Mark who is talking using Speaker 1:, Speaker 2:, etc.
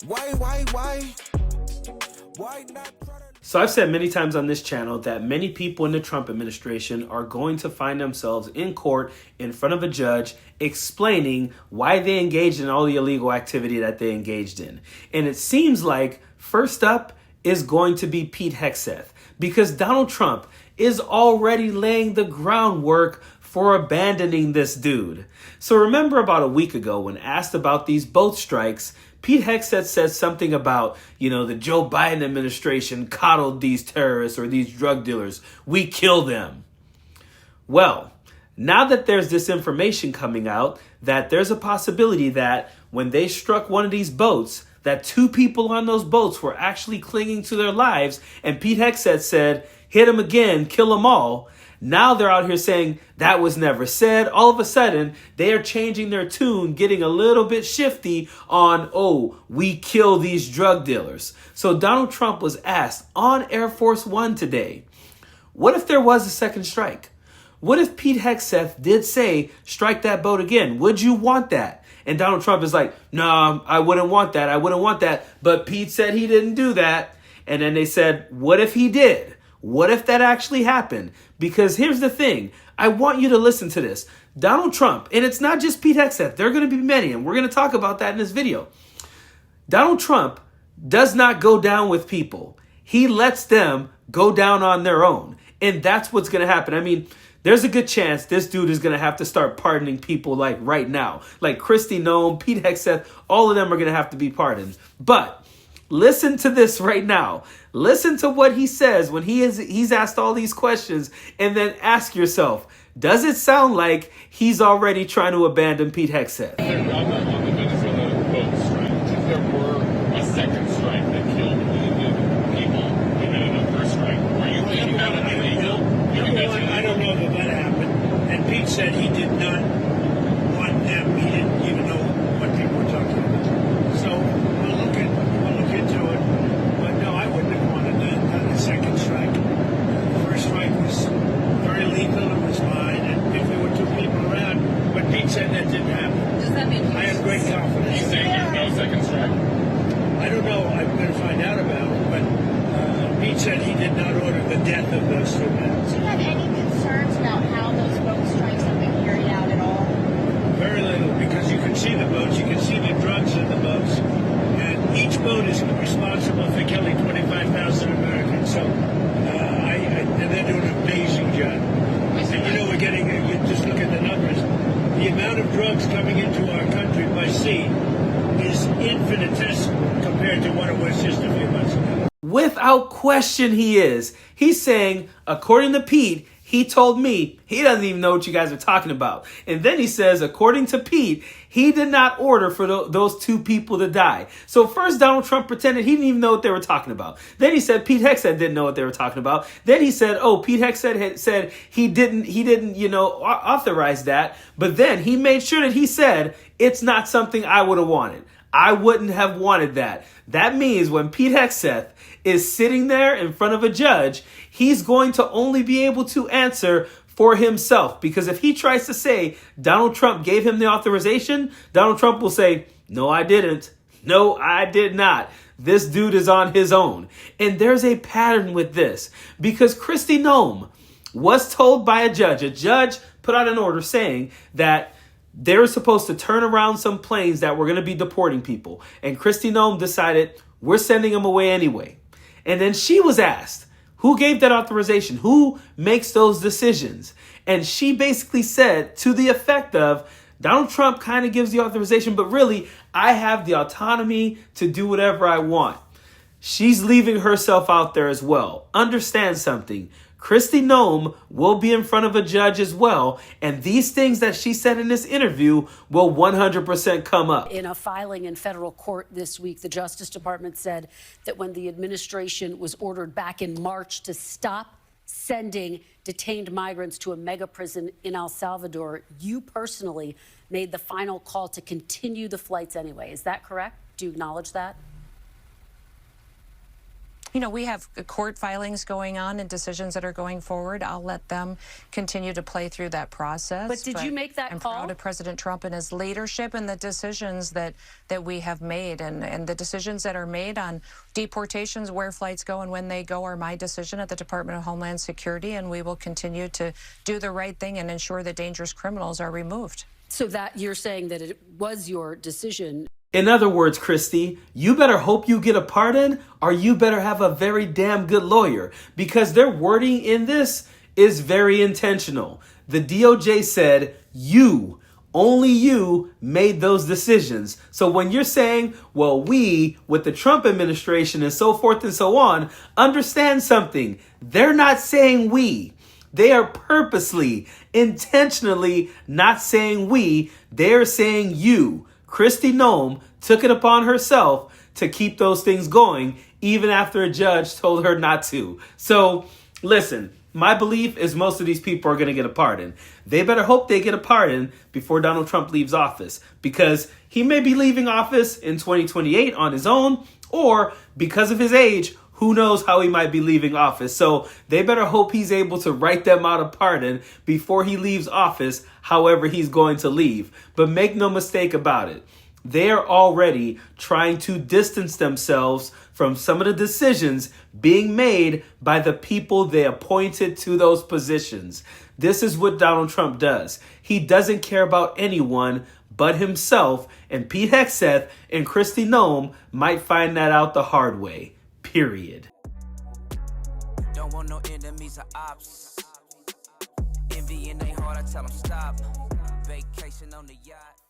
Speaker 1: Why not?
Speaker 2: So I've said many times on this channel that many people in the Trump administration are going to find themselves in court in front of a judge explaining why they engaged in all the illegal activity that they engaged in. And it seems like first up is going to be Pete Hegseth, because Donald Trump is already laying the groundwork for abandoning this dude. So remember about a week ago when asked about these boat strikes, Pete Hegseth said something about, the Joe Biden administration coddled these terrorists or these drug dealers. We kill them. Well, now that there's this information coming out, that there's a possibility that when they struck one of these boats, that two people on those boats were actually clinging to their lives, and Pete Hegseth said, hit them again, kill them all. Now they're out here saying that was never said. All of a sudden, they are changing their tune, getting a little bit shifty on, we kill these drug dealers. So Donald Trump was asked on Air Force One today, what if there was a second strike? What if Pete Hegseth did say, strike that boat again? Would you want that? And Donald Trump is like, no, I wouldn't want that. I wouldn't want that. But Pete said he didn't do that. And then they said, what if he did? What if that actually happened? Because here's the thing. I want you to listen to this. Donald Trump, and it's not just Pete Hegseth. There are going to be many, and we're going to talk about that in this video. Donald Trump does not go down with people. He lets them go down on their own. And that's what's going to happen. I mean, there's a good chance this dude is going to have to start pardoning people like right now. Like Kristi Noem, Pete Hegseth, all of them are going to have to be pardoned. But listen to this right now. Listen to what he says when he's asked all these questions, and then ask yourself, does it sound like he's already trying to abandon Pete Hegseth?
Speaker 3: On the Venezuela boat strike, if there were a second strike that killed people in the first strike, are you thinking that would be illegal?
Speaker 4: I don't know that happened. And Pete said he did not want them. He didn't even know what people were talking about. So we'll look into it. But no, I wouldn't have wanted a second strike. The first strike was very legal. It was fine. And if there were two people around, but Pete said that didn't happen.
Speaker 5: Does that mean
Speaker 4: I have great confidence.
Speaker 3: You saying there's no second strike?
Speaker 4: I don't know. I'm going to find out about it. But Pete said he did not order the death of those two men.
Speaker 5: Do you have any concerns about how those boat strikes have been carried out at all?
Speaker 4: Very little, because you can see the boats, you can see the drugs in the boats, and each boat is responsible for killing 25,000 Americans. So, and they're doing an amazing job. And we're getting, you just look at the numbers. The amount of drugs coming into our country by sea is infinitesimal compared to what it was just a few months ago.
Speaker 2: Without question, he is. He's saying, according to Pete, he told me he doesn't even know what you guys are talking about. And then he says, according to Pete, he did not order for those two people to die. So first, Donald Trump pretended he didn't even know what they were talking about. Then he said Pete Hegseth didn't know what they were talking about. Then he said, Pete Hegseth had said he didn't, authorize that. But then he made sure that he said, it's not something I would have wanted. I wouldn't have wanted that. That means when Pete Hegseth is sitting there in front of a judge, he's going to only be able to answer for himself. Because if he tries to say Donald Trump gave him the authorization, Donald Trump will say, no, I didn't. No, I did not. This dude is on his own. And there's a pattern with this, because Kristi Noem was told by a judge put out an order saying that they were supposed to turn around some planes that were going to be deporting people. And Kristi Noem decided, we're sending them away anyway. And then she was asked, who gave that authorization? Who makes those decisions? And she basically said to the effect of, Donald Trump kind of gives the authorization, but really, I have the autonomy to do whatever I want. She's leaving herself out there as well. Understand something. Kristi Noem will be in front of a judge as well, and these things that she said in this interview will 100% come up.
Speaker 6: In a filing in federal court this week, the Justice Department said that when the administration was ordered back in March to stop sending detained migrants to a mega prison in El Salvador, you personally made the final call to continue the flights anyway. Is that correct? Do you acknowledge that?
Speaker 7: we have court filings going on and decisions that are going forward. I'll let them continue to play through that process.
Speaker 6: But did you make that
Speaker 7: I'm
Speaker 6: call?
Speaker 7: proud of President Trump and his leadership and the decisions that we have made. And the decisions that are made on deportations, where flights go and when they go, are my decision at the Department of Homeland Security. And we will continue to do the right thing and ensure that dangerous criminals are removed.
Speaker 6: So that you're saying that it was your decision.
Speaker 2: In other words, Kristi, you better hope you get a pardon, or you better have a very damn good lawyer, because their wording in this is very intentional. The DOJ said only you made those decisions. So when you're saying, well, we, with the Trump administration and so forth and so on, understand something. They're not saying we. They are purposely, intentionally not saying we. They're saying you. Kristi Noem took it upon herself to keep those things going, even after a judge told her not to. So, listen, my belief is most of these people are going to get a pardon. They better hope they get a pardon before Donald Trump leaves office, because he may be leaving office in 2028 on his own, or because of his age, who knows how he might be leaving office. So they better hope he's able to write them out a pardon before he leaves office, however he's going to leave. But make no mistake about it. They are already trying to distance themselves from some of the decisions being made by the people they appointed to those positions. This is what Donald Trump does. He doesn't care about anyone but himself, and Pete Hegseth and Kristi Noem might find that out the hard way. Period.
Speaker 1: Don't want no enemies or ops. Envy in their heart, I tell them stop. Vacation on the yacht.